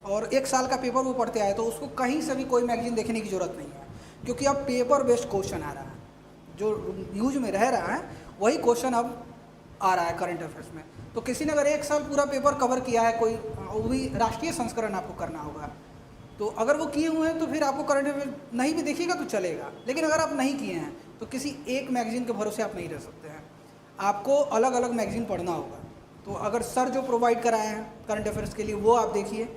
और 1 साल का पेपर वो पढ़ते आए, तो उसको कहीं से भी कोई मैगजीन देखने की ज़रूरत नहीं है, क्योंकि अब पेपर बेस्ड क्वेश्चन आ रहा है। जो न्यूज़ में रह रहा है वही क्वेश्चन अब आ रहा है करंट अफेयर्स में। तो किसी ने अगर 1 साल पूरा पेपर कवर किया है, कोई वो भी राष्ट्रीय संस्करण आपको करना होगा, तो अगर वो किए हुए हैं तो फिर आपको करंट अफेयर नहीं भी देखिएगा तो चलेगा। लेकिन अगर आप नहीं किए हैं तो किसी एक मैगजीन के भरोसे आप नहीं रह सकते हैं, आपको अलग अलग मैगजीन पढ़ना होगा। तो अगर सर जो प्रोवाइड कराए हैं करंट अफेयर्स के लिए वो आप देखिए,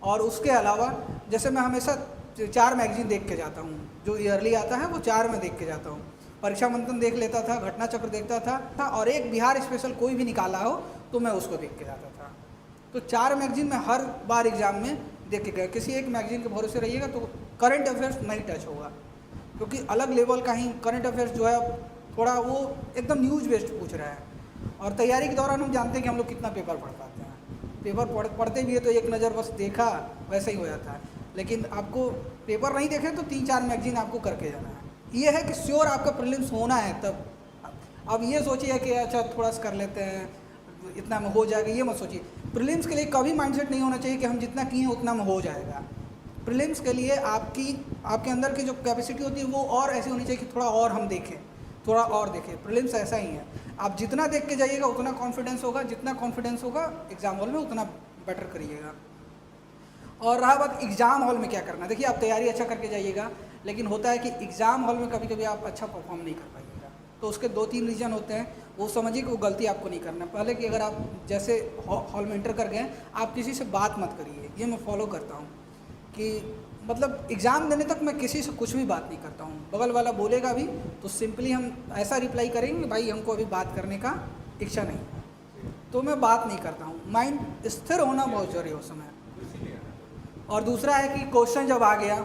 और उसके अलावा जैसे मैं हमेशा 4 मैगजीन देख के जाता हूँ, जो ईयरली आता है वो 4 में देख के जाता हूँ। परीक्षा मंथन देख लेता था, घटना चक्र देखता था, और एक बिहार स्पेशल कोई भी निकाला हो तो मैं उसको देख के जाता था। तो 4 मैगजीन में हर बार एग्ज़ाम में देख के गए। किसी एक मैगजीन के भरोसे रहिएगा तो करंट अफेयर्स नहीं टच होगा, क्योंकि अलग लेवल का ही करंट अफेयर्स जो है थोड़ा वो एकदम न्यूज़ बेस्ड पूछ रहा है। और तैयारी के दौरान हम जानते हैं कि हम लोग कितना पेपर पढ़ पाते हैं। पेपर पढ़ते भी है तो एक नज़र बस देखा वैसे ही हो जाता है, लेकिन आपको पेपर नहीं देखे तो 3-4 मैगजीन आपको करके जाना है। ये है कि श्योर आपका प्रीलिम्स होना है तब। अब ये सोचिए कि अच्छा थोड़ा सा कर लेते हैं, इतना में हो जाएगा, ये मत सोचिए। प्रीलिम्स के लिए कभी माइंडसेट नहीं होना चाहिए कि हम जितना किए उतना में हो जाएगा। प्रीलिम्स के लिए आपके अंदर की जो कैपेसिटी होती है वो और ऐसी होनी चाहिए कि थोड़ा और हम देखें, थोड़ा और देखें। प्रीलिम्स ऐसा ही है, आप जितना देख के जाइएगा उतना कॉन्फिडेंस होगा, जितना कॉन्फिडेंस होगा एग्ज़ाम हॉल में उतना बेटर करिएगा। और रहा बात एग्ज़ाम हॉल में क्या करना, देखिए आप तैयारी अच्छा करके जाइएगा, लेकिन होता है कि एग्ज़ाम हॉल में कभी कभी आप अच्छा परफॉर्म नहीं कर पाइएगा। तो उसके 2-3 रीज़न होते हैं, वो समझिए कि वो गलती आपको नहीं करना। पहले कि अगर आप जैसे हॉल में एंटर कर गए, आप किसी से बात मत करिए। ये मैं फॉलो करता हूँ कि मतलब एग्ज़ाम देने तक मैं किसी से कुछ भी बात नहीं करता हूँ। बगल वाला बोलेगा भी तो सिंपली हम ऐसा रिप्लाई करेंगे कि भाई हमको अभी बात करने का इच्छा नहीं है, तो मैं बात नहीं करता हूँ। माइंड स्थिर होना बहुत जरूरी है उस समय। और दूसरा है कि क्वेश्चन जब आ गया,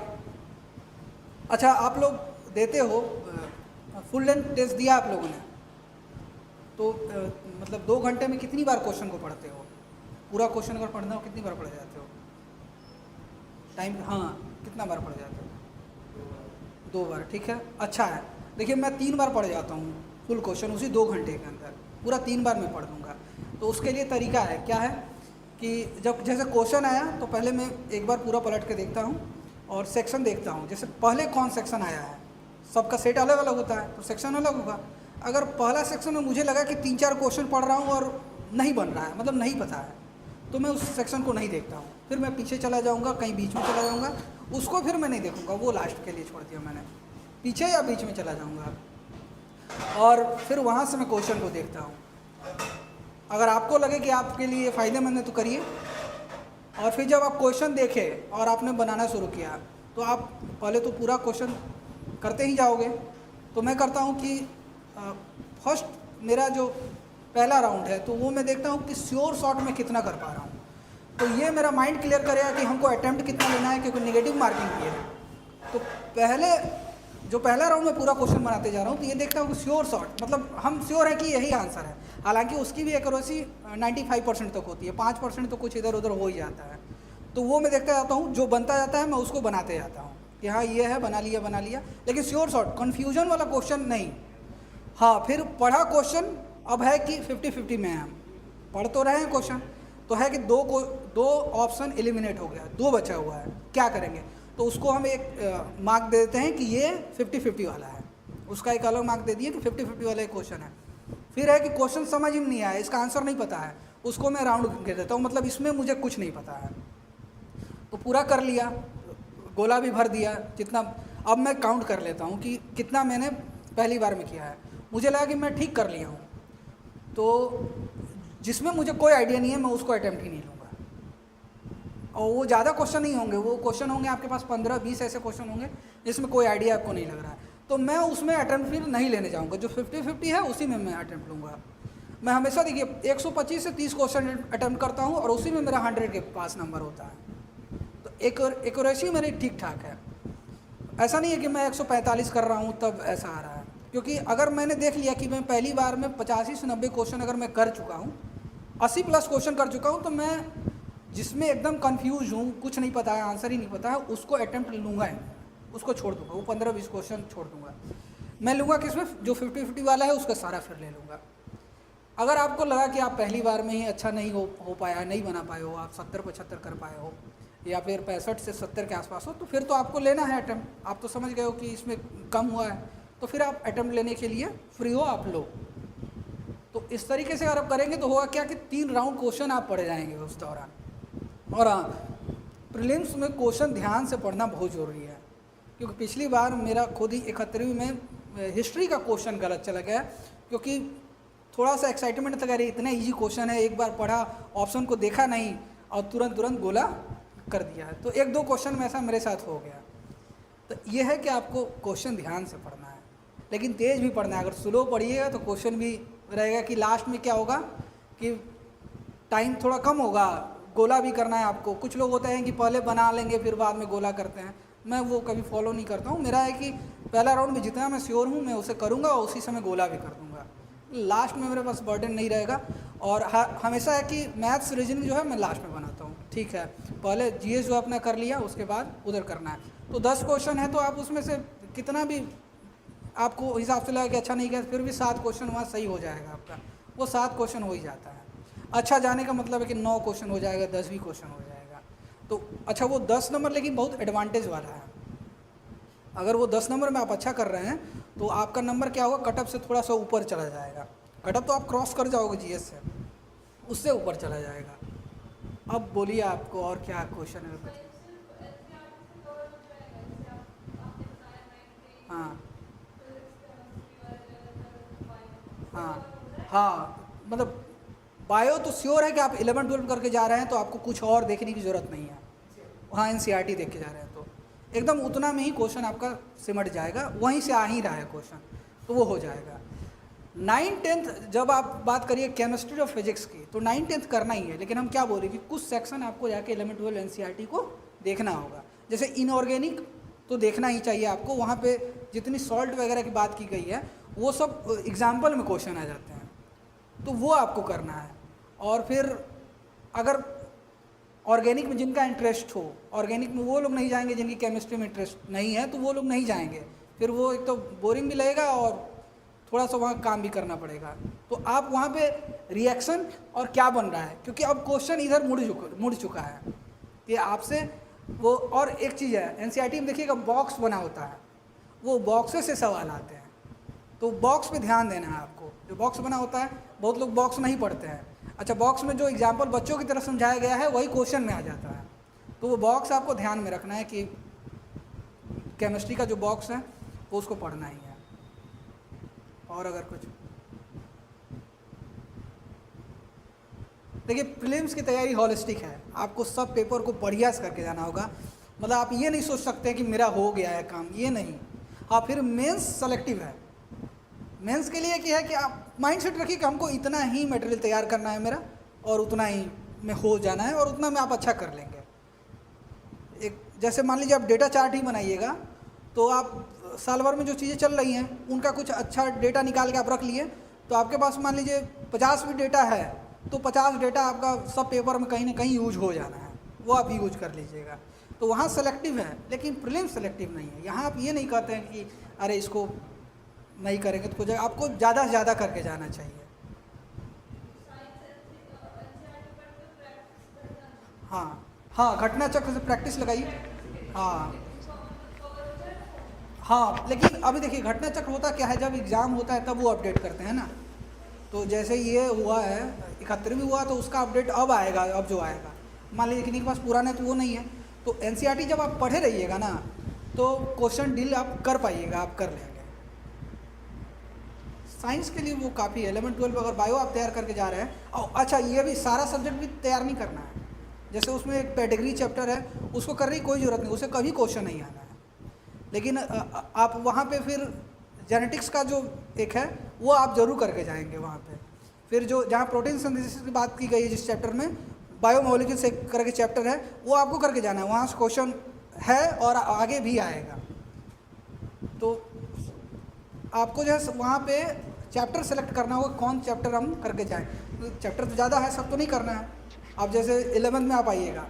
अच्छा आप लोग देते हो फुल लेंथ टेस्ट दिया आप लोगों ने, तो मतलब 2 घंटे में कितनी बार क्वेश्चन को पढ़ते हो? पूरा क्वेश्चन अगर पढ़ना हो कितनी बार पढ़ जाते हो? टाइम, हाँ, कितना बार पढ़ जाते हो? 2 बार, ठीक है, अच्छा है। देखिए मैं 3 बार पढ़ जाता हूँ फुल क्वेश्चन उसी 2 घंटे के अंदर, पूरा 3 बार मैं पढ़ दूँगा। तो उसके लिए तरीका है, क्या है कि जब जैसे क्वेश्चन आया तो पहले मैं एक बार पूरा पलट के देखता हूँ और सेक्शन देखता हूँ। जैसे पहले कौन सेक्शन आया है, सबका सेट अलग अलग होता है तो सेक्शन अलग होगा। अगर पहला सेक्शन में मुझे लगा कि 3-4 क्वेश्चन पढ़ रहा हूँ और नहीं बन रहा है, मतलब नहीं पता है, तो मैं उस सेक्शन को नहीं देखता हूँ। फिर मैं पीछे चला जाऊँगा, कहीं बीच में चला जाऊँगा, उसको फिर मैं नहीं देखूँगा, वो लास्ट के लिए छोड़ दिया मैंने। पीछे या बीच में चला जाऊँगा और फिर वहाँ से मैं क्वेश्चन को देखता हूँ। अगर आपको लगे कि आपके लिए फ़ायदेमंद है तो करिए। और फिर जब आप क्वेश्चन देखें और आपने बनाना शुरू किया तो आप पहले तो पूरा क्वेश्चन करते ही जाओगे। तो मैं करता हूँ कि फर्स्ट मेरा जो पहला राउंड है तो वो मैं देखता हूँ कि श्योर शॉट में कितना कर पा रहा हूँ। तो ये मेरा माइंड क्लियर करेगा कि हमको अटैम्प्ट कितना लेना है, क्योंकि नेगेटिव मार्किंग की है। तो पहला राउंड में पूरा क्वेश्चन बनाते जा रहा हूँ तो ये देखता हूँ कि श्योर शॉट, मतलब हम श्योर है कि यही आंसर है। हालांकि उसकी भी एक्यूरेसी 95% तक होती है, 5% तो कुछ इधर उधर हो ही जाता है। तो वो मैं देखता जाता हूँ, जो बनता जाता है मैं उसको बनाते जाता हूँ कि हाँ ये है, बना लिया। लेकिन श्योर शॉट कन्फ्यूजन वाला क्वेश्चन नहीं। हाँ, फिर पढ़ा क्वेश्चन, अब है कि 50-50 में हम पढ़ तो रहे हैं क्वेश्चन, तो है कि दो ऑप्शन एलिमिनेट हो गया, 2 बचा हुआ है, क्या करेंगे? तो उसको हम एक मार्क दे देते हैं कि ये 50-50 वाला है, उसका एक अलग मार्क दे दिए कि 50-50 वाला एक क्वेश्चन है। फिर है कि क्वेश्चन समझ ही नहीं आया, इसका आंसर नहीं पता है, उसको मैं राउंड दे देता हूँ, मतलब इसमें मुझे कुछ नहीं पता है। तो पूरा कर लिया, गोला भी भर दिया जितना। अब मैं काउंट कर लेता हूँ कि कितना मैंने पहली बार में किया है। मुझे लगा कि मैं ठीक कर लिया हूँ, तो जिसमें मुझे कोई आइडिया नहीं है मैं उसको अटैम्प्ट ही नहीं लूँगा। और वो ज़्यादा क्वेश्चन नहीं होंगे, वो क्वेश्चन होंगे आपके पास 15-20 ऐसे क्वेश्चन होंगे जिसमें कोई आइडिया आपको नहीं लग रहा है, तो मैं उसमें अटैम्प्ट फिर नहीं लेने जाऊँगा। जो 50-50 है उसी में मैं अटैम्प्ट लूँगा। मैं हमेशा देखिए 125 से 30 क्वेश्चन अटैम्प्ट करता हूँ और उसी में मेरा 100 के पास नंबर होता है। तो एक्यूरेसी मेरी ठीक ठाक है। ऐसा नहीं है कि मैं 145 कर रहा हूँ तब ऐसा आ रहा है, क्योंकि अगर मैंने देख लिया कि मैं पहली बार में 85 से 90 क्वेश्चन अगर मैं कर चुका हूँ, 80+ क्वेश्चन कर चुका हूँ, तो मैं जिसमें एकदम कंफ्यूज हूँ, कुछ नहीं पता है, आंसर ही नहीं पता है, उसको अटैम्प्ट लूँगा ही, उसको छोड़ दूँगा, वो 15-20 क्वेश्चन छोड़ दूँगा। मैं लूँगा किसमें, जो 50-50 वाला है उसका सारा फिर ले लूँगा। अगर आपको लगा कि आप पहली बार में ही अच्छा नहीं हो पाया, नहीं बना पाए हो, आप 70-75 कर पाए हो, या फिर 65 से 70 के आसपास हो, तो फिर तो आपको लेना है अटेम्प्ट। आप तो समझ गए हो कि इसमें कम हुआ है, तो फिर आप अटेम्प्ट लेने के लिए फ्री हो, आप लो। तो इस तरीके से अगर आप करेंगे तो होगा क्या कि 3 राउंड क्वेश्चन आप पढ़े जाएंगे उस दौरान। और हाँ, प्रीलिम्स में क्वेश्चन ध्यान से पढ़ना बहुत ज़रूरी है, क्योंकि पिछली बार मेरा खुद ही 71वीं में हिस्ट्री का क्वेश्चन गलत चला गया, क्योंकि थोड़ा सा एक्साइटमेंट था, अरे इतना इजी क्वेश्चन है, एक बार पढ़ा, ऑप्शन को देखा नहीं और तुरंत गोला कर दिया है। तो 1-2 क्वेश्चन में ऐसा मेरे साथ हो गया। तो ये है कि आपको क्वेश्चन ध्यान से पढ़ना है, लेकिन तेज़ भी पढ़ना है। अगर स्लो पढ़िएगा तो क्वेश्चन भी रहेगा कि लास्ट में क्या होगा कि टाइम थोड़ा कम होगा, गोला भी करना है आपको। कुछ लोग होते हैं कि पहले बना लेंगे फिर बाद में गोला करते हैं, मैं वो कभी फॉलो नहीं करता हूँ। मेरा है कि पहला राउंड में जितना मैं श्योर हूँ मैं उसे करूँगा और उसी समय गोला भी कर दूँगा, लास्ट में मेरे पास बर्डन नहीं रहेगा। और हमेशा है कि मैथ्स रीजनिंग जो है मैं लास्ट में बनाता हूँ, ठीक है। पहले जीएस जो अपना कर लिया, उसके बाद उधर करना है। तो 10 क्वेश्चन है तो आप उसमें से कितना भी आपको हिसाब से लगा कि अच्छा नहीं किया, फिर भी 7 क्वेश्चन वहाँ सही हो जाएगा आपका, वो 7 क्वेश्चन हो ही जाता है। अच्छा जाने का मतलब है कि 9 क्वेश्चन हो जाएगा, 10 भी क्वेश्चन हो जाएगा। तो अच्छा, वो 10 नंबर लेकिन बहुत एडवांटेज वाला है। अगर वो 10 नंबर में आप अच्छा कर रहे हैं तो आपका नंबर क्या होगा, कटअप से थोड़ा सा ऊपर चला जाएगा। कटअप तो आप क्रॉस कर जाओगे जीएस से, उससे ऊपर चला जाएगा। अब बोलिए आपको और क्या क्वेश्चन है? हाँ हाँ, मतलब बायो तो श्योर है कि आप 11-12 करके जा रहे हैं तो आपको कुछ और देखने की ज़रूरत नहीं है। हाँ, एनसीईआरटी देख के जा रहे हैं तो एकदम उतना में ही क्वेश्चन आपका सिमट जाएगा, वहीं से आ ही रहा है क्वेश्चन, तो वो हो जाएगा। 9-10 जब आप बात करिए केमिस्ट्री और फिजिक्स की, तो 9-10 करना ही है, लेकिन हम क्या बोले कि कुछ सेक्शन आपको जाके 11-12 एनसीईआरटी को देखना होगा। जैसे इनऑर्गेनिक तो देखना ही चाहिए आपको, वहाँ पे जितनी सॉल्ट वगैरह की बात की गई है वो सब एग्जाम्पल में क्वेश्चन आ जाते हैं, तो वो आपको करना है। और फिर अगर ऑर्गेनिक में जिनका इंटरेस्ट हो, ऑर्गेनिक में वो लोग नहीं जाएंगे जिनकी केमिस्ट्री में इंटरेस्ट नहीं है, तो वो लोग नहीं जाएंगे, फिर वो एक तो बोरिंग भी लगेगा और थोड़ा सा वहाँ काम भी करना पड़ेगा। तो आप वहाँ पे रिएक्शन और क्या बन रहा है, क्योंकि अब क्वेश्चन इधर मुड़ चुका है कि आपसे वो। और एक चीज़ है, एनसीईआरटी में देखिएगा बॉक्स बना होता है, वो बॉक्सेस से सवाल आते हैं, तो बॉक्स पे ध्यान देना है आपको। जो बॉक्स बना होता है, बहुत लोग बॉक्स नहीं पढ़ते हैं। अच्छा, बॉक्स में जो एग्जाम्पल बच्चों की तरफ समझाया गया है वही क्वेश्चन में आ जाता है, तो वो बॉक्स आपको ध्यान में रखना है कि केमिस्ट्री का जो बॉक्स है वो उसको पढ़ना ही है। और अगर कुछ देखिए, प्रीलिम्स की तैयारी हॉलिस्टिक है, आपको सब पेपर को बढ़िया से करके जाना होगा। मतलब आप ये नहीं सोच सकते कि मेरा हो गया है काम, ये नहीं। हाँ, फिर मेंस सेलेक्टिव है। मेंस के लिए क्या है कि आप माइंड सेट रखिए कि हमको इतना ही मटेरियल तैयार करना है मेरा, और उतना ही में हो जाना है, और उतना में आप अच्छा कर लेंगे। एक जैसे मान लीजिए आप डेटा चार्ट ही बनाइएगा, तो आप साल भर में जो चीज़ें चल रही हैं उनका कुछ अच्छा डेटा निकाल के आप रख लिए, तो आपके पास मान लीजिए 50 भी डेटा है, तो 50 डेटा आपका सब पेपर में कहीं ना कहीं यूज हो जाना है, वो आप यूज कर लीजिएगा। तो वहाँ सेलेक्टिव है, लेकिन प्रीलिम्स सेलेक्टिव नहीं है। यहाँ आप ये नहीं कहते हैं कि अरे इसको नहीं करेंगे तो कुछ, आपको ज़्यादा से ज़्यादा करके जाना चाहिए। हाँ हाँ, घटना चक्र से प्रैक्टिस लगाइए। हाँ हाँ, लेकिन अभी देखिए घटना चक्र होता क्या है, जब एग्ज़ाम होता है तब वो अपडेट करते हैं ना। तो जैसे ये हुआ है 71वीं हुआ, तो उसका अपडेट अब आएगा, अब जो आएगा मान लीजिए किन्हीं के पास पुराना है तो वो नहीं है। तो एनसीईआरटी जब आप पढ़े रहिएगा ना, तो क्वेश्चन डील आप कर पाइएगा, आप कर लेंगे। साइंस के लिए वो काफ़ी है। 11-12 अगर बायो आप तैयार करके जा रहे हैं, और अच्छा ये भी सारा सब्जेक्ट भी तैयार नहीं करना है। जैसे उसमें एक पेडिग्री चैप्टर है, उसको करने की कोई ज़रूरत नहीं, उसे कभी क्वेश्चन नहीं आना है। लेकिन आप वहाँ पे फिर जेनेटिक्स का जो एक है वो आप जरूर करके जाएंगे वहाँ पे। फिर जो जहाँ प्रोटीन सिंथेसिस की बात की गई है जिस चैप्टर में, बायोमोलिक्यूल से करके चैप्टर है, वो आपको करके जाना है, वहाँ से क्वेश्चन है और आगे भी आएगा। तो आपको जो है वहाँ पे चैप्टर सेलेक्ट करना होगा, कौन चैप्टर हम करके जाएँ। तो चैप्टर तो ज़्यादा है, सब तो नहीं करना है। अब जैसे 11th में आप आइएगा,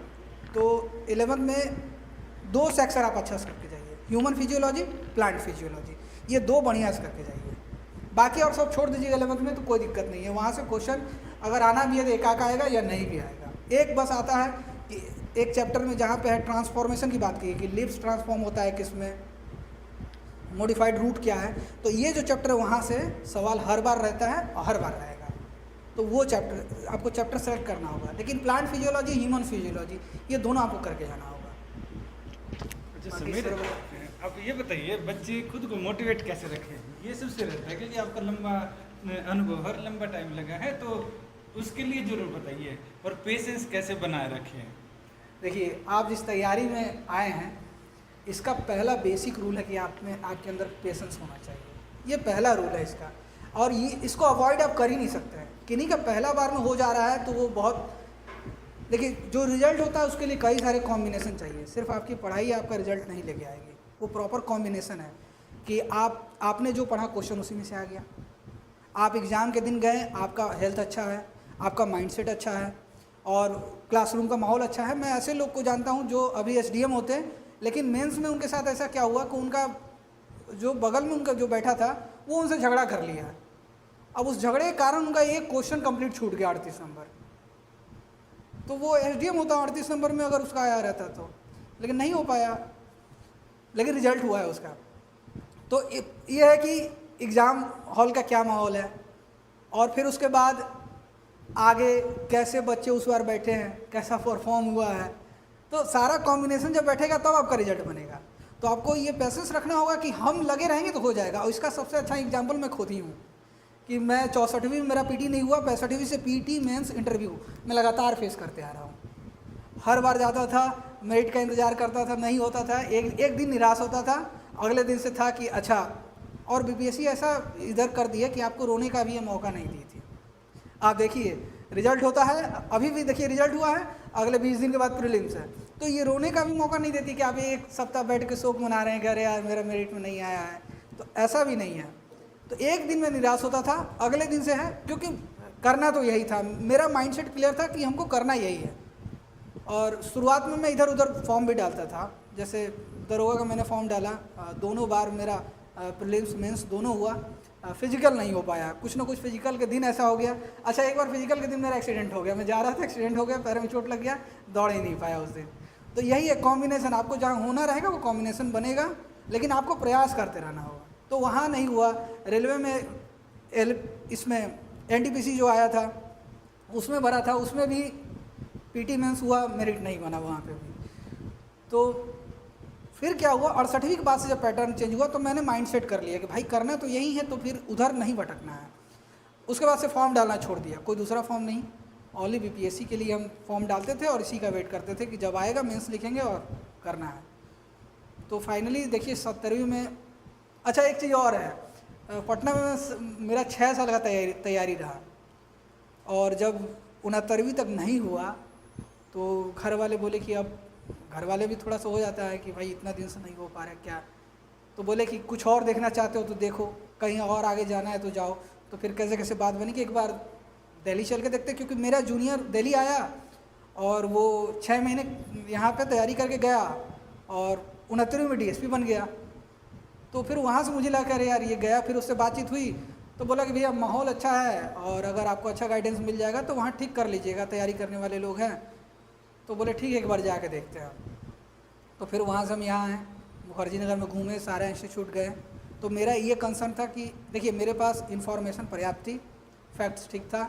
तो 11th में 2 सेक्शन आप अच्छा से करके जाइए, ह्यूमन फिजियोलॉजी, प्लांट फिजियोलॉजी, ये 2 बढ़िया से करके जाइए। बाकी और सब छोड़ दीजिएगा 11th में, तो कोई दिक्कत नहीं है। वहाँ से क्वेश्चन अगर आना भी है तो एक आएगा या नहीं भी आएगा। एक बस आता है कि एक चैप्टर में जहाँ पे है ट्रांसफॉर्मेशन की बात की है कि लिप्स ट्रांसफॉर्म होता है किस में, मॉडिफाइड रूट क्या है, तो ये जो चैप्टर है वहाँ से सवाल हर बार रहता है और हर बार रहेगा। तो वो चैप्टर आपको चैप्टर सेलेक्ट करना होगा। लेकिन प्लांट फिजियोलॉजी, ह्यूमन फिजियोलॉजी, ये दोनों आपको करके जाना होगा। अच्छा समीर, आप ये बताइए बच्चे खुद को मोटिवेट कैसे रखें, ये सबसे रहता है क्योंकि आपका लंबा अनुभव हर लंबा टाइम लगा है, तो उसके लिए जरूर बताइए। और पेशेंस कैसे बनाए रखें? देखिए, आप जिस तैयारी में आए हैं, इसका पहला बेसिक रूल है कि आप में आपके अंदर पेशेंस होना चाहिए। ये पहला रूल है इसका, और ये इसको अवॉइड आप कर ही नहीं सकते हैं। किन्हीं का पहला बार में हो जा रहा है तो वो बहुत, देखिए जो रिजल्ट होता है उसके लिए कई सारे कॉम्बिनेशन चाहिए। सिर्फ आपकी पढ़ाई आपका रिजल्ट नहीं लेके आएगी, वो प्रॉपर कॉम्बिनेशन है कि आपने जो पढ़ा क्वेश्चन उसी में से आ गया, आप एग्ज़ाम के दिन गए, आपका हेल्थ अच्छा है, आपका माइंडसेट अच्छा है और क्लासरूम का माहौल अच्छा है। मैं ऐसे लोग को जानता हूँ जो अभी एसडीएम होते हैं, लेकिन मेंस में उनके साथ ऐसा क्या हुआ कि उनका जो बगल में उनका जो बैठा था वो उनसे झगड़ा कर लिया। अब उस झगड़े के कारण उनका एक क्वेश्चन कंप्लीट छूट गया 38 नंबर। तो वो एसडीएम होता 38 नंबर में अगर उसका आया रहता तो, लेकिन नहीं हो पाया, लेकिन रिजल्ट हुआ है उसका। तो ये है कि एग्ज़ाम हॉल का क्या माहौल है, और फिर उसके बाद आगे कैसे बच्चे उस बार बैठे हैं, कैसा परफॉर्म हुआ है, तो सारा कॉम्बिनेशन जब बैठेगा तब आपका रिजल्ट बनेगा। तो आपको ये पेशेंस रखना होगा कि हम लगे रहेंगे तो हो जाएगा। और इसका सबसे अच्छा एग्जाम्पल मैं खुद ही हूँ कि मैं 64वीं में मेरा पीटी नहीं हुआ, 65वीं से पीटी मेंस इंटरव्यू मैं लगातार फेस करते आ रहा हूँ। हर बार जाता था, मेरिट का इंतज़ार करता था, नहीं होता था, एक दिन निराश होता था, अगले दिन से था कि अच्छा। और बीपीएससी ऐसा इधर कर दिया कि आपको रोने का भी ये मौका नहीं दी थी। आप देखिए रिजल्ट होता है, अभी भी देखिए रिजल्ट हुआ है, अगले 20 दिन के बाद प्रीलिम्स है, तो ये रोने का भी मौका नहीं देती कि आप एक सप्ताह बैठ के शोक मना रहे हैं कि अरे यार मेरा मेरिट में नहीं आया है। तो ऐसा भी नहीं है। तो एक दिन में निराश होता था, अगले दिन से है, क्योंकि करना तो यही था, मेरा माइंडसेट क्लियर था कि हमको करना यही है। और शुरुआत में मैं इधर उधर फॉर्म भी डालता था, जैसे दरोगा का मैंने फॉर्म डाला, दोनों बार मेरा प्रीलिम्स मेंस दोनों हुआ, फिजिकल नहीं हो पाया, कुछ ना कुछ फिजिकल के दिन ऐसा हो गया। अच्छा, एक बार फिजिकल के दिन मेरा एक्सीडेंट हो गया, मैं जा रहा था, एक्सीडेंट हो गया, पैर में चोट लग गया, दौड़ ही नहीं पाया उस दिन। तो यही एक कॉम्बिनेशन, आपको जहाँ होना रहेगा वो कॉम्बिनेशन बनेगा, लेकिन आपको प्रयास करते रहना होगा। तो वहाँ नहीं हुआ। रेलवे में इसमें एनटीपीसी जो आया था उसमें भरा था, उसमें भी पीटी मेंस हुआ, मेरिट नहीं बना वहाँ पे भी। तो फिर क्या हुआ, 68वीं के बाद से जब पैटर्न चेंज हुआ तो मैंने माइंड सेट कर लिया कि भाई करना तो यही है, तो फिर उधर नहीं भटकना है। उसके बाद से फॉर्म डालना छोड़ दिया, कोई दूसरा फॉर्म नहीं, ओनली बीपीएससी के लिए हम फॉर्म डालते थे और इसी का वेट करते थे कि जब आएगा मेंस लिखेंगे और करना है। तो फाइनली देखिए 70वीं में, अच्छा एक चीज़ और है, पटना में मेरा 6 साल का तैयारी रहा, और जब 69वीं तक नहीं हुआ तो घर वाले बोले कि अब, घर वाले भी थोड़ा सा हो जाता है कि भाई इतना दिन से नहीं हो पा रहा क्या, तो बोले कि कुछ और देखना चाहते हो तो देखो, कहीं और आगे जाना है तो जाओ। तो फिर कैसे कैसे बात बनी कि एक बार दिल्ली चल के देखते, क्योंकि मेरा जूनियर दिल्ली आया और वो 6 महीने यहाँ पे तैयारी करके गया और 69वीं में डीएसपी बन गया। तो फिर वहाँ से मुझे लगा अरे यार ये गया, फिर उससे बातचीत हुई तो बोला कि भैया माहौल अच्छा है और अगर आपको अच्छा गाइडेंस मिल जाएगा तो वहाँ ठीक कर लीजिएगा, तैयारी करने वाले लोग हैं। तो बोले ठीक है, एक बार जाके देखते हैं। तो फिर वहाँ से हम यहाँ आए, मुखर्जी नगर में घूमे, सारे इंस्टीट्यूट गए। तो मेरा ये कंसर्न था कि देखिए मेरे पास इंफॉर्मेशन पर्याप्त थी, फैक्ट्स ठीक था,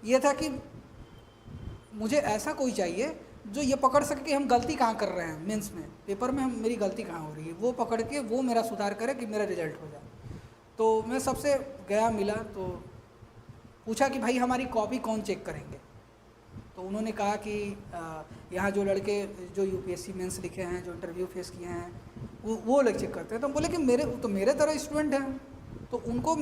ये था कि मुझे ऐसा कोई चाहिए जो ये पकड़ सके कि हम गलती कहाँ कर रहे हैं, मेंस में पेपर में हम मेरी गलती कहाँ हो रही है, वो पकड़ के वो मेरा सुधार करे कि मेरा रिजल्ट हो जाए। तो मैं सबसे गया, मिला, तो पूछा कि भाई हमारी कॉपी कौन चेक करेंगे। तो उन्होंने कहा कि यहाँ जो लड़के जो यूपीएससी मेंस लिखे हैं, जो इंटरव्यू फेस किए हैं, वो लोग चेक करते हैं। तो हम बोले कि मेरे तरह स्टूडेंट हैं, तो उनको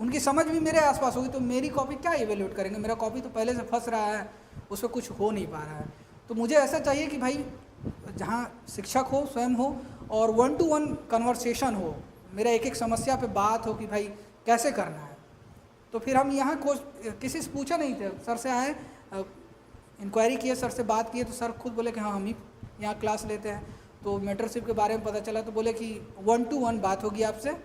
उनकी समझ भी मेरे आसपास होगी, तो मेरी कॉपी क्या इवेल्यूएट करेंगे, मेरा कॉपी तो पहले से फंस रहा है, उस पर कुछ हो नहीं पा रहा है। तो मुझे ऐसा चाहिए कि भाई जहाँ शिक्षक हो, स्वयं हो, और 1 to 1 कन्वर्सेशन हो, मेरा एक एक समस्या पे बात हो कि भाई कैसे करना है। तो फिर हम यहाँ किसी से पूछा नहीं थे, सर से आए, इंक्वायरी किए, सर से बात किए, तो सर खुद बोले कि हाँ हम ही यहाँ क्लास लेते हैं। तो मेंटरशिप के बारे में पता चला, तो बोले कि 1 to 1 बात होगी आपसे,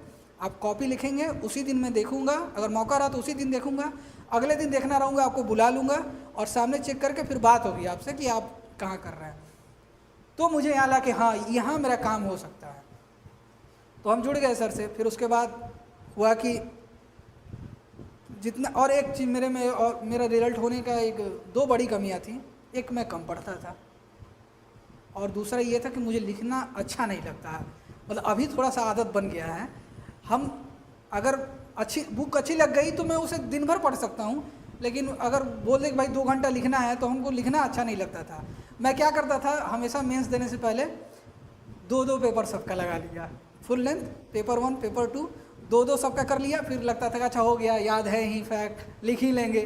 आप कॉपी लिखेंगे, उसी दिन मैं देखूंगा, अगर मौका रहा तो उसी दिन देखूंगा, अगले दिन देखना रहूँगा, आपको बुला लूँगा और सामने चेक करके फिर बात होगी आपसे कि आप कहाँ कर रहे हैं। तो मुझे यहाँ लगा कि हाँ यहाँ मेरा काम हो सकता है, तो हम जुड़ गए सर से। फिर उसके बाद हुआ कि जितना, और एक चीज़ मेरे में, और मेरा रिजल्ट होने का एक दो बड़ी कमियाँ थी। एक, मैं कम पढ़ता था, और दूसरा ये था कि मुझे लिखना अच्छा नहीं लगता है। मतलब अभी थोड़ा सा आदत बन गया है। हम अगर अच्छी बुक अच्छी लग गई तो मैं उसे दिन भर पढ़ सकता हूँ, लेकिन अगर बोल दे कि भाई 2 घंटा लिखना है तो हमको लिखना अच्छा नहीं लगता था। मैं क्या करता था, हमेशा मेंस देने से पहले 2-2 पेपर सबका लगा लिया, फुल लेंथ, पेपर 1 पेपर 2, 2-2 सबका कर लिया। फिर लगता था कि अच्छा हो गया, याद है ही, फैक्ट लिख ही लेंगे।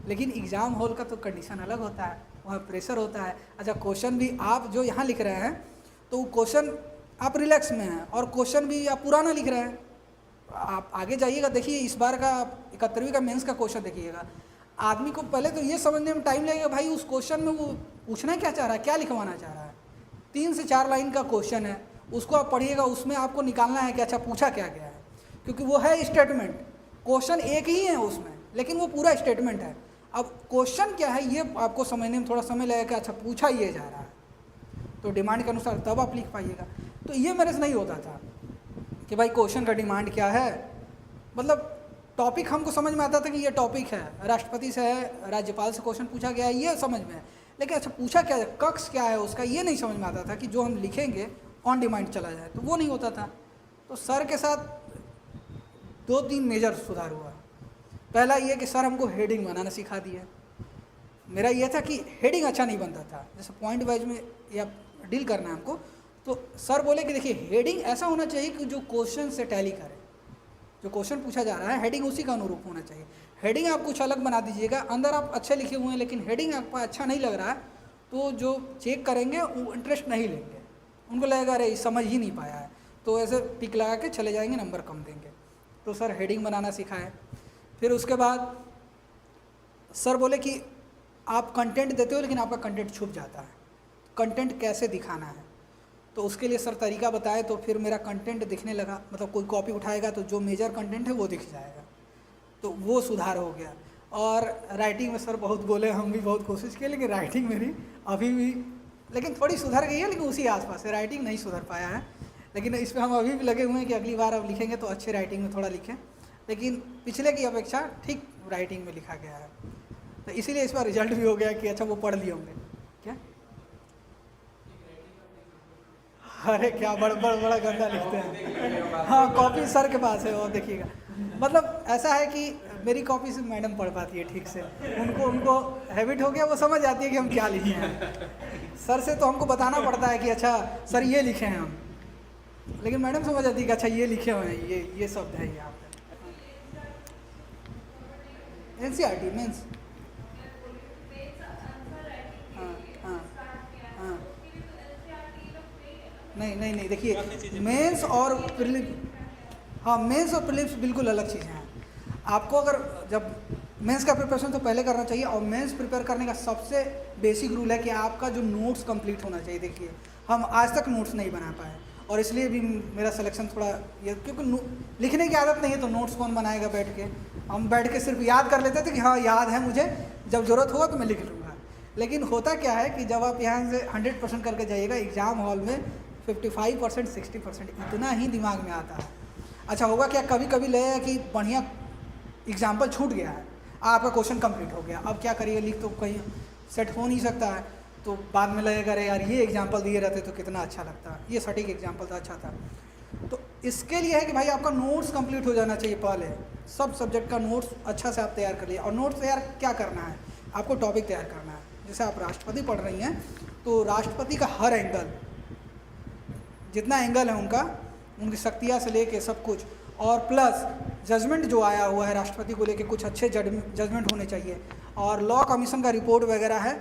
लेकिन एग्ज़ाम हॉल का तो कंडीशन अलग होता है, वहाँ प्रेशर होता है। अच्छा, क्वेश्चन भी आप जो यहाँ लिख रहे हैं तो वो क्वेश्चन आप रिलैक्स में हैं, और क्वेश्चन भी आप पुराना लिख रहे हैं। आप आगे जाइएगा, देखिए इस बार का 71वीं का मेंस का क्वेश्चन देखिएगा। आदमी को पहले तो ये समझने में टाइम लगेगा भाई उस क्वेश्चन में वो पूछना क्या चाह रहा है, क्या लिखवाना चाह रहा है। 3 से 4 लाइन का क्वेश्चन है, उसको आप पढ़िएगा, उसमें आपको निकालना है कि अच्छा पूछा क्या गया है, क्योंकि वो है स्टेटमेंट। क्वेश्चन एक ही है उसमें, लेकिन वो पूरा स्टेटमेंट है। अब क्वेश्चन क्या है ये आपको समझने में थोड़ा समय लगेगा कि अच्छा पूछा ये जा रहा है, तो डिमांड के अनुसार तब आप लिख पाइएगा। तो ये मेरे से नहीं होता था कि भाई क्वेश्चन का डिमांड क्या है। मतलब टॉपिक हमको समझ में आता था कि ये टॉपिक है, राष्ट्रपति से है, राज्यपाल से क्वेश्चन पूछा गया है, ये समझ में है। लेकिन अच्छा पूछा क्या है, कक्ष क्या है उसका, ये नहीं समझ में आता था कि जो हम लिखेंगे ऑन डिमांड चला जाए, तो वो नहीं होता था। तो सर के साथ 2-3 मेजर सुधार हुआ। पहला ये कि सर हमको हेडिंग बनाना सिखा दिया। मेरा ये था कि हेडिंग अच्छा नहीं बनता था, जैसे पॉइंट वाइज में या डील करना है हमको, तो सर बोले कि देखिए हेडिंग ऐसा होना चाहिए कि जो क्वेश्चन से टैली करे, जो क्वेश्चन पूछा जा रहा है हेडिंग उसी का अनुरूप होना चाहिए। हेडिंग आप कुछ अलग बना दीजिएगा, अंदर आप अच्छे लिखे हुए हैं लेकिन हेडिंग आपको अच्छा नहीं लग रहा है, तो जो चेक करेंगे वो इंटरेस्ट नहीं लेंगे, उनको लगेगा अरे समझ ही नहीं पाया है, तो ऐसे टिक लगा के चले जाएंगे, नंबर कम देंगे। तो सर हेडिंग बनाना सिखाए। फिर उसके बाद सर बोले कि आप कंटेंट देते हो लेकिन आपका कंटेंट छुप जाता है, कंटेंट कैसे दिखाना है, तो उसके लिए सर तरीका बताए। तो फिर मेरा कंटेंट दिखने लगा, मतलब कोई कॉपी उठाएगा तो जो मेजर कंटेंट है वो दिख जाएगा, तो वो सुधार हो गया। और राइटिंग में सर बहुत बोले, हम भी बहुत कोशिश किए, लेकिन राइटिंग मेरी अभी भी लेकिन थोड़ी सुधर गई है, लेकिन उसी आसपास है, राइटिंग नहीं सुधर पाया है। लेकिन इस पर हम अभी भी लगे हुए हैं कि अगली बार अब लिखेंगे तो अच्छे राइटिंग में थोड़ा लिखें, लेकिन पिछले की अपेक्षा ठीक राइटिंग में लिखा गया है। तो इसीलिए इस बार रिजल्ट भी हो गया कि अच्छा वो पढ़ लिए होंगे क्या। अरे क्या बड़ा गंदा लिखते हैं। हाँ कॉपी सर के पास है, और देखिएगा मतलब ऐसा है कि मेरी कॉपी से मैडम पढ़ पाती है ठीक से, उनको हैबिट हो गया, वो समझ जाती है कि हम क्या लिखे हैं। सर से तो हमको बताना पड़ता है कि अच्छा सर ये लिखे हैं हम, लेकिन मैडम समझ जाती है कि अच्छा ये लिखे हुए हैं, ये शब्द है यहाँ पे। NCERT मेंस, हाँ नहीं देखिए मेंस और प्रीलिम, हाँ मेंस और प्रीलिम्स बिल्कुल अलग चीज़ें हैं। आपको अगर जब मेंस का प्रिपरेशन तो पहले करना चाहिए, और मेंस प्रिपेयर करने का सबसे बेसिक रूल है कि आपका जो नोट्स कंप्लीट होना चाहिए। देखिए हम आज तक नोट्स नहीं बना पाए, और इसलिए भी मेरा सिलेक्शन थोड़ा ये, क्योंकि लिखने की आदत नहीं है तो नोट्स कौन बनाएगा बैठ के। हम बैठ के सिर्फ याद कर लेते थे कि हाँ याद है मुझे, जब ज़रूरत होगा तो मैं लिख लूँगा। लेकिन होता क्या है कि जब आप यहाँ से 100% करके जाइएगा, एग्ज़ाम हॉल में 55% 60% इतना ही दिमाग में आता है। अच्छा होगा क्या, कभी कभी लगेगा कि बढ़िया एग्जाम्पल छूट गया है, आपका क्वेश्चन कंप्लीट हो गया, अब क्या करिए, लिख तो कहीं सेट हो नहीं सकता है, तो बाद में लगेगा अरे यार ये एग्जाम्पल दिए रहते तो कितना अच्छा लगता, ये सटीक एग्जाम्पल था, अच्छा था। तो इसके लिए है कि भाई आपका नोट्स कंप्लीट हो जाना चाहिए, पहले सब सब्जेक्ट का नोट्स अच्छा से आप तैयार कर लिए। और नोट्स तैयार क्या करना है, आपको टॉपिक तैयार करना है। जैसे आप राष्ट्रपति पढ़ रही हैं तो राष्ट्रपति का हर एंगल, जितना एंगल है उनका, उनकी शक्तियाँ से लेके सब कुछ, और प्लस जजमेंट जो आया हुआ है राष्ट्रपति को लेके, कुछ अच्छे जजमेंट होने चाहिए, और लॉ कमीशन का रिपोर्ट वगैरह है,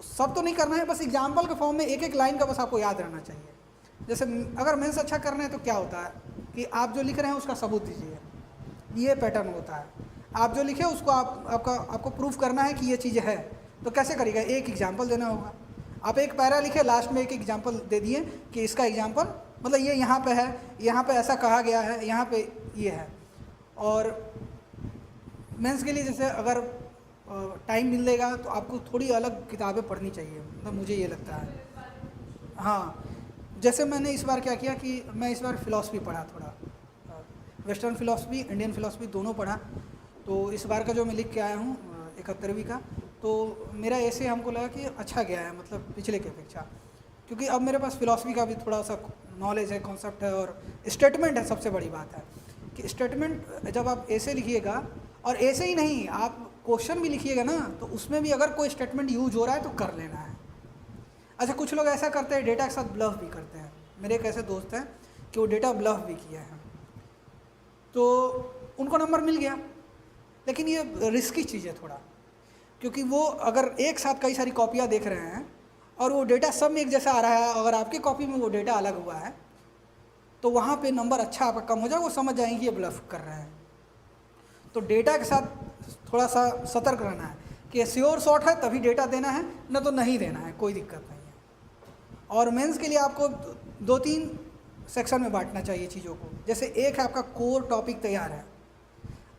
सब तो नहीं करना है, बस एग्जाम्पल के फॉर्म में एक लाइन का बस आपको याद रहना चाहिए। जैसे अगर मेंस अच्छा करना है तो क्या होता है कि आप जो लिख रहे हैं उसका सबूत दीजिए, ये पैटर्न होता है। आप जो लिखे उसको आपको प्रूफ करना है कि ये चीज़ है, तो कैसे करिएगा, एक एग्जाम्पल देना होगा। आप एक पैरा लिखे, लास्ट में एक एग्जाम्पल दे दिए कि इसका एग्जाम्पल मतलब ये यहाँ पे है, यहाँ पे ऐसा कहा गया है, यहाँ पे ये है। और मेंस के लिए जैसे अगर टाइम मिलेगा तो आपको थोड़ी अलग किताबें पढ़नी चाहिए, मतलब मुझे ये लगता है। हाँ, जैसे मैंने इस बार क्या किया कि मैं इस बार फ़िलॉसफ़ी पढ़ा थोड़ा, वेस्टर्न फ़िलॉसफ़ी, इंडियन फ़िलॉसफ़ी दोनों पढ़ा। तो इस बार का जो मैं लिख के आया हूँ 71वीं का, तो मेरा ऐसे हमको लगा कि अच्छा गया है, मतलब पिछले की अपेक्षा, क्योंकि अब मेरे पास फ़िलॉसफ़ी का भी थोड़ा सा नॉलेज है, कॉन्सेप्ट है, और स्टेटमेंट है। सबसे बड़ी बात है कि स्टेटमेंट जब आप ऐसे लिखिएगा, और ऐसे ही नहीं, आप क्वेश्चन भी लिखिएगा ना, तो उसमें भी अगर कोई स्टेटमेंट यूज हो रहा है तो कर लेना है। अच्छा, कुछ लोग ऐसा करते हैं, डेटा के साथ ब्लफ भी करते हैं। मेरे एक ऐसे दोस्त हैं कि वो डेटा ब्लफ भी किया है, तो उनको नंबर मिल गया। लेकिन ये रिस्की चीज़ है थोड़ा, क्योंकि वो अगर एक साथ कई सारी कॉपियाँ देख रहे हैं और वो डेटा सब में एक जैसा आ रहा है, अगर आपके कॉपी में वो डेटा अलग हुआ है, तो वहाँ पे नंबर अच्छा आपका कम हो जाए, वो समझ जाएंगे ये ब्लफ कर रहे हैं। तो डेटा के साथ थोड़ा सा सतर्क रहना है कि श्योर शॉट है तभी डेटा देना है, न तो नहीं देना है, कोई दिक्कत नहीं है। और मेंस के लिए आपको 2-3 सेक्शन में बांटना चाहिए चीज़ों को। जैसे एक है आपका कोर टॉपिक तैयार है,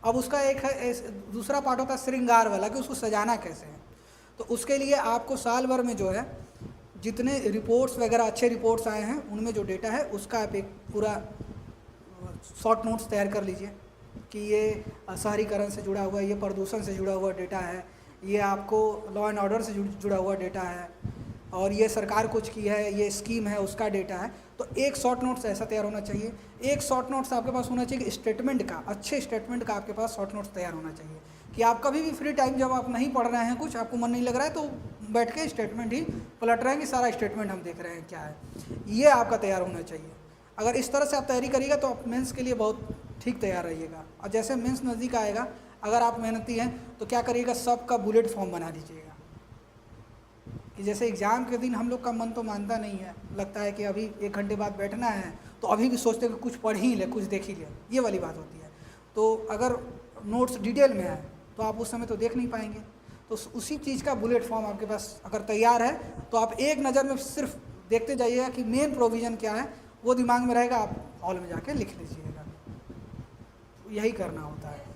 अब उसका एक है दूसरा पार्ट होता है श्रृंगार वाला, कि उसको सजाना कैसे है। तो उसके लिए आपको साल भर में जो है जितने रिपोर्ट्स वगैरह अच्छे रिपोर्ट्स आए हैं उनमें जो डेटा है उसका आप एक पूरा शॉर्ट नोट्स तैयार कर लीजिए कि ये शहरीकरण से जुड़ा हुआ है, ये प्रदूषण से जुड़ा हुआ डेटा है, ये आपको लॉ एंड ऑर्डर से जुड़ा हुआ डेटा है, और ये सरकार कुछ की है, ये स्कीम है, उसका डेटा है। तो एक शॉर्ट नोट्स ऐसा तैयार होना चाहिए। एक शॉर्ट नोट्स आपके पास होना चाहिए कि स्टेटमेंट का, अच्छे स्टेटमेंट का आपके पास शॉर्ट नोट्स तैयार होना चाहिए, कि आप कभी भी फ्री टाइम जब आप नहीं पढ़ रहे हैं, कुछ आपको मन नहीं लग रहा है, तो बैठ के स्टेटमेंट ही पलट रहे हैं कि सारा स्टेटमेंट हम देख रहे हैं क्या है, ये आपका तैयार होना चाहिए। अगर इस तरह से आप तैयारी करिएगा तो आप मेंस के लिए बहुत ठीक तैयार रहिएगा। और जैसे मेंस नज़दीक आएगा, अगर आप मेहनती हैं तो क्या करिएगा, सबका बुलेट फॉर्म बना दीजिएगा। कि जैसे एग्ज़ाम के दिन हम लोग का मन तो मानता नहीं है, लगता है कि अभी 1 घंटे बाद बैठना है, तो अभी भी सोचते हैं कि कुछ पढ़ ही ले, कुछ देख ही ले, ये वाली बात होती है। तो अगर नोट्स डिटेल में है तो आप उस समय तो देख नहीं पाएंगे। तो उसी चीज़ का बुलेट फॉर्म आपके पास अगर तैयार है तो आप एक नज़र में सिर्फ देखते जाइएगा कि मेन प्रोविज़न क्या है, वो दिमाग में रहेगा, आप हॉल में जाके लिख लीजिएगा। यही करना होता है।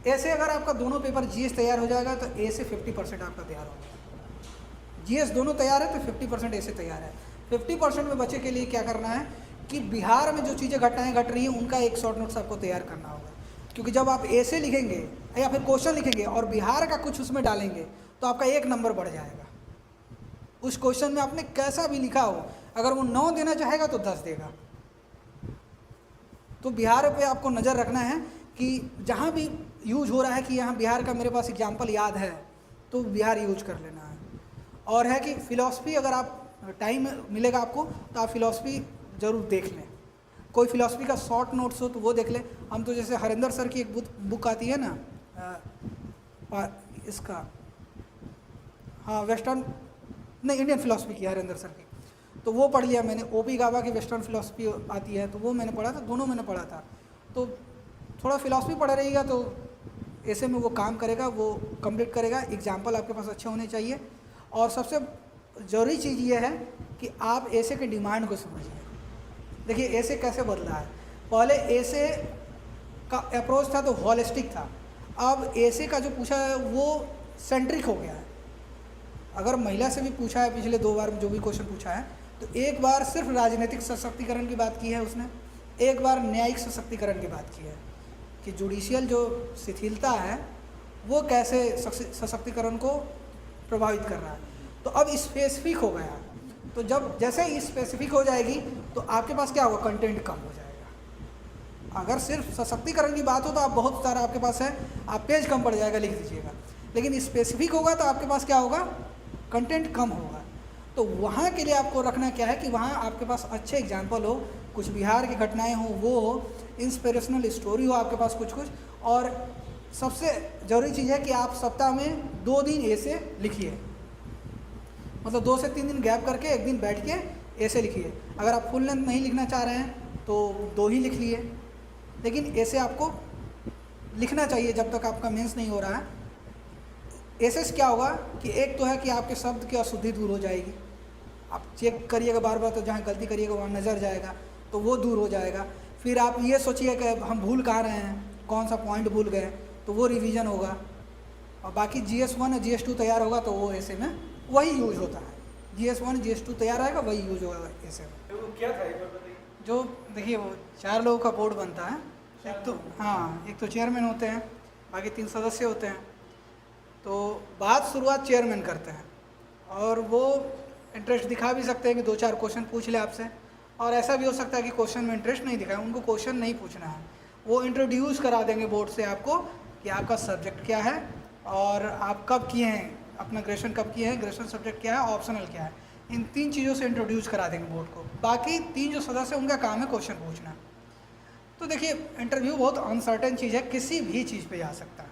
ऐसे अगर आपका दोनों पेपर जीएस तैयार हो जाएगा तो ए से 50% आपका तैयार हो जाएगा। जीएस दोनों तैयार है तो 50% ए से तैयार है। 50% में बचे के लिए क्या करना है कि बिहार में जो चीज़ें घटनाएं घट रही हैं उनका एक शॉर्ट नोट्स आपको तैयार करना होगा। क्योंकि जब आप ए से लिखेंगे या फिर क्वेश्चन लिखेंगे और बिहार का कुछ उसमें डालेंगे तो आपका 1 नंबर बढ़ जाएगा। उस क्वेश्चन में आपने कैसा भी लिखा हो, अगर वो 9 देना चाहेगा तो 10 देगा। तो बिहार पे आपको नज़र रखना है कि जहाँ भी यूज हो रहा है कि यहाँ बिहार का मेरे पास एग्जाम्पल याद है तो बिहार यूज कर लेना है। और है कि फ़िलॉसफी अगर आप टाइम मिलेगा आपको तो आप फ़िलॉसफी ज़रूर देख लें। कोई फ़िलॉसफी का शॉर्ट नोट्स हो तो वो देख लें। हम तो जैसे हरिंदर सर की एक बुक आती है ना, इसका, हाँ, वेस्टर्न नहीं, इंडियन फ़िलॉसफी की हरिंदर सर की, तो वो पढ़ लिया मैंने। ओपी गाबा की वेस्टर्न फ़िलॉसफी आती है तो वो मैंने पढ़ा था, दोनों मैंने पढ़ा था। तो थोड़ा फ़िलॉसफी पढ़ा रहेगा तो ऐसे में वो काम करेगा, वो कंप्लीट करेगा। एग्जाम्पल आपके पास अच्छे होने चाहिए। और सबसे ज़रूरी चीज़ ये है कि आप ऐसे के डिमांड को समझिए। देखिए ऐसे कैसे बदला है, पहले ऐसे का अप्रोच था तो हॉलिस्टिक था, अब ऐसे का जो पूछा है वो सेंट्रिक हो गया है। अगर महिला से भी पूछा है पिछले 2 बार जो भी क्वेश्चन पूछा है, तो एक बार सिर्फ राजनीतिक सशक्तिकरण की बात की है उसने, एक बार न्यायिक सशक्तिकरण की बात की है कि जुडिशियल जो शिथिलता है वो कैसे सशक्तिकरण को प्रभावित कर रहा है। तो अब स्पेसिफिक हो गया, तो जब जैसे ही स्पेसिफिक हो जाएगी तो आपके पास क्या होगा, कंटेंट कम हो जाएगा। अगर सिर्फ सशक्तिकरण की बात हो तो आप बहुत सारा आपके पास है, आप पेज कम पड़ जाएगा, लिख दीजिएगा। लेकिन स्पेसिफिक होगा तो आपके पास क्या होगा, कंटेंट कम होगा। तो वहाँ के लिए आपको रखना क्या है कि वहाँ आपके पास अच्छे एग्जाम्पल हो, कुछ बिहार की घटनाएं हो, वो हो, इंस्पिरेशनल स्टोरी हो आपके पास कुछ। और सबसे ज़रूरी चीज़ है कि आप सप्ताह में 2 दिन ऐसे लिखिए, मतलब 2 से 3 दिन गैप करके एक दिन बैठ के ऐसे लिखिए। अगर आप फुल लेंथ नहीं लिखना चाह रहे हैं तो 2 ही लिख लिए, लेकिन ऐसे आपको लिखना चाहिए जब तक आपका मेंस नहीं हो रहा है। ऐसे से क्या होगा कि एक तो है कि आपके शब्द की अशुद्धि दूर हो जाएगी, आप चेक करिएगा बार बार, तो जहाँ गलती करिएगा वहाँ नज़र जाएगा तो वो दूर हो जाएगा। फिर आप ये सोचिए कि हम भूल कहाँ रहे हैं, कौन सा पॉइंट भूल गए, तो वो रिवीजन होगा। और बाकी GS1 और GS2 तैयार होगा तो वो ऐसे में वही यूज होता है। GS1 GS2 तैयार आएगा वही यूज होगा ऐसे में। तो वो क्या था एक बार बताइए। जो देखिए वो 4 लोगों का बोर्ड बनता है। एक तो हाँ, एक तो चेयरमैन होते हैं, बाकी 3 सदस्य होते हैं। तो बात शुरुआत चेयरमैन करते हैं और वो इंटरेस्ट दिखा भी सकते हैं कि 2-4 क्वेश्चन पूछ ले आपसे, और ऐसा भी हो सकता है कि क्वेश्चन में इंटरेस्ट नहीं दिखाए, उनको क्वेश्चन नहीं पूछना है, वो इंट्रोड्यूस करा देंगे बोर्ड से आपको कि आपका सब्जेक्ट क्या है और आप कब किए हैं, अपना ग्रेजुएशन कब किए हैं, ग्रेजुएशन सब्जेक्ट क्या है, ऑप्शनल क्या है। इन 3 चीज़ों से इंट्रोड्यूस करा देंगे बोर्ड को। बाकी 3 जो सदस्य उनका काम है क्वेश्चन पूछना। तो देखिए इंटरव्यू बहुत अनसर्टेन चीज़ है, किसी भी चीज़ पे जा सकता है।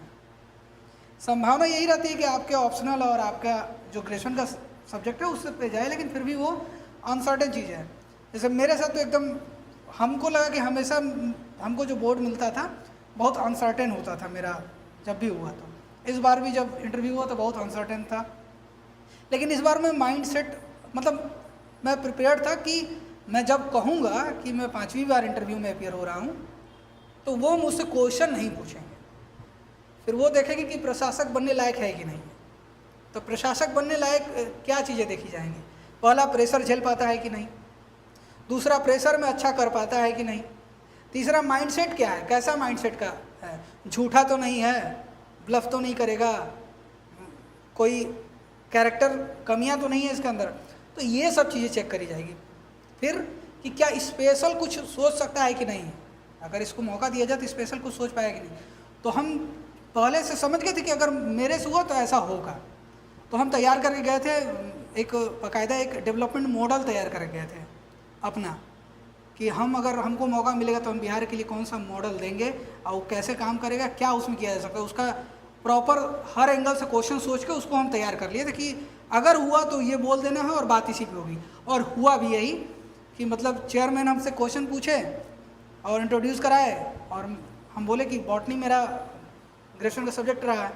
संभावना यही रहती है कि आपके ऑप्शनल और आपका जो ग्रेजुएशन का सब्जेक्ट है उससे पे जाए, लेकिन फिर भी वो अनसर्टेन चीज़ है। जैसे मेरे साथ तो एकदम हमको लगा कि हमेशा हमको जो बोर्ड मिलता था बहुत अनसर्टेन होता था मेरा, जब भी हुआ तो। इस बार भी जब इंटरव्यू हुआ तो बहुत अनसर्टेन था, लेकिन इस बार में माइंड सेट मतलब मैं प्रिपेयर्ड था कि मैं जब कहूँगा कि मैं 5वीं बार इंटरव्यू में अपियर हो रहा हूँ तो वो मुझसे क्वेश्चन नहीं पूछेंगे, फिर वो देखेंगे कि प्रशासक बनने लायक है कि नहीं। तो प्रशासक बनने लायक क्या चीज़ें देखी जाएंगी? पहला, प्रेशर झेल पाता है कि नहीं। दूसरा, प्रेशर में अच्छा कर पाता है कि नहीं। तीसरा, माइंडसेट क्या है, कैसा माइंडसेट का है, झूठा तो नहीं है, ब्लफ तो नहीं करेगा, कोई कैरेक्टर कमियां तो नहीं है इसके अंदर। तो ये सब चीज़ें चेक करी जाएगी। फिर कि क्या स्पेशल कुछ सोच सकता है कि नहीं, अगर इसको मौका दिया जाए तो स्पेशल कुछ सोच पाएगा कि नहीं। तो हम पहले से समझ गए थे कि अगर मेरे से हुआ तो ऐसा होगा, तो हम तैयार करके गए थे, एक बाकायदा एक डेवलपमेंट मॉडल तैयार करके गए थे अपना, कि हम अगर हमको मौका मिलेगा तो हम बिहार के लिए कौन सा मॉडल देंगे और वो कैसे काम करेगा, क्या उसमें किया जा सकता है, उसका प्रॉपर हर एंगल से क्वेश्चन सोच के उसको हम तैयार कर लिए थे कि अगर हुआ तो ये बोल देना है और बात इसी पे होगी। और हुआ भी यही कि मतलब चेयरमैन हमसे क्वेश्चन पूछे और इंट्रोड्यूस कराए और हम बोले कि बॉटनी मेरा ग्रेजुएशन का सब्जेक्ट रहा है,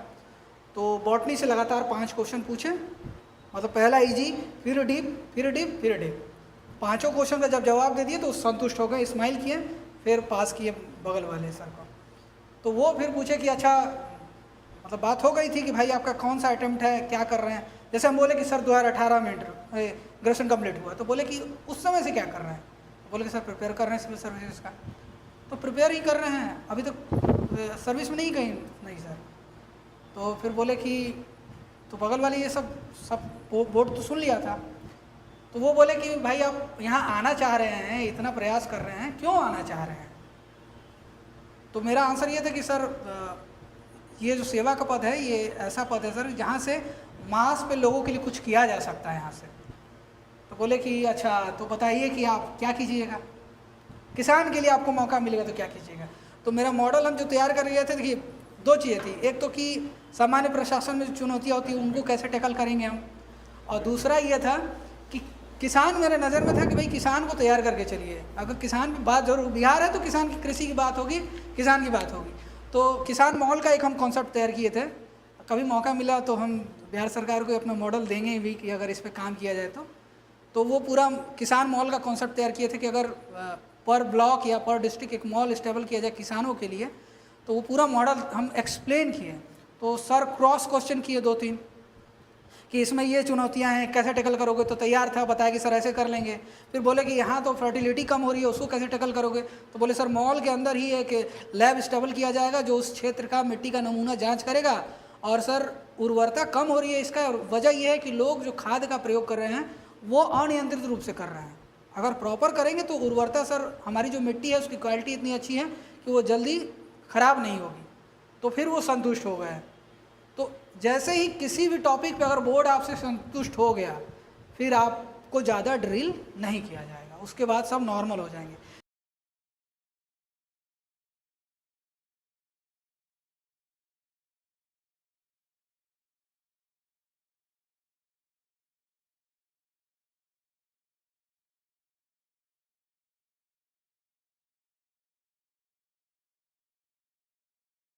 तो बॉटनी से लगातार 5 क्वेश्चन पूछे, मतलब पहला इजी, फिर डीप, फिर डीप, फिर डीप। 5 क्वेश्चन का जब जवाब दे दिए तो संतुष्ट हो गए, स्माइल किए, फिर पास किए बगल वाले सर को। तो वो फिर पूछे कि अच्छा, मतलब बात हो गई थी कि भाई आपका कौन सा अटेम्प्ट है, क्या कर रहे हैं। जैसे हम बोले कि सर 2018 में ग्रेजुएशन कंप्लीट हुआ, तो बोले कि उस समय से क्या कर रहे हैं, तो बोले कि सर प्रिपेयर कर रहे हैं सिविल सर्विसेज का। तो प्रिपेयर ही कर रहे हैं, अभी तक सर्विस में नहीं कहीं नहीं सर। तो फिर बोले कि तो बगल वाले ये सब बोर्ड तो सुन लिया था, तो वो बोले कि भाई आप यहाँ आना चाह रहे हैं, इतना प्रयास कर रहे हैं, क्यों आना चाह रहे हैं। तो मेरा आंसर ये था कि सर ये जो सेवा का पद है ये ऐसा पद है सर जहाँ से मास पे लोगों के लिए कुछ किया जा सकता है यहाँ से। तो बोले कि अच्छा तो बताइए कि आप क्या कीजिएगा, किसान के लिए आपको मौका मिलेगा तो क्या कीजिएगा। तो मेरा मॉडल हम जो तैयार कर रहे थे, देखिए 2 चीज़ें थी, एक तो कि सामान्य प्रशासन में जो चुनौतियाँ होती हैं उनको कैसे टैकल करेंगे हम, और दूसरा ये था कि किसान मेरे नज़र में था कि भाई किसान को तैयार करके चलिए। अगर किसान की बात जरूर, बिहार है तो किसान की कृषि की बात होगी, किसान की बात होगी। तो किसान माहौल का एक हम कॉन्सेप्ट तैयार किए थे, कभी मौका मिला तो हम बिहार सरकार को अपना मॉडल देंगे भी कि अगर इस पर काम किया जाए तो वो पूरा किसान मॉल का कॉन्सेप्ट तैयार किए थे कि अगर पर ब्लॉक या पर डिस्ट्रिक्ट एक मॉल स्टेबल किया जाए किसानों के लिए, तो वो पूरा मॉडल हम एक्सप्लेन किए। तो सर क्रॉस क्वेश्चन किए 2-3 कि इसमें ये चुनौतियां हैं, कैसे टैकल करोगे। तो तैयार था, बताया कि सर ऐसे कर लेंगे। फिर बोले कि यहाँ तो फर्टिलिटी कम हो रही है, उसको कैसे टैकल करोगे। तो बोले सर मॉल के अंदर ही एक लैब स्टेबल किया जाएगा जो उस क्षेत्र का मिट्टी का नमूना जाँच करेगा, और सर उर्वरता कम हो रही है इसका, और वजह यह है कि लोग जो खाद का प्रयोग कर रहे हैं वो अनियंत्रित रूप से कर रहे हैं। अगर प्रॉपर करेंगे तो उर्वरता सर हमारी जो मिट्टी है उसकी क्वालिटी इतनी अच्छी है कि वो जल्दी ख़राब नहीं होगी। तो फिर वो संतुष्ट हो गए। तो जैसे ही किसी भी टॉपिक पे अगर बोर्ड आपसे संतुष्ट हो गया, फिर आपको ज़्यादा ड्रिल नहीं किया जाएगा, उसके बाद सब नॉर्मल हो जाएंगे।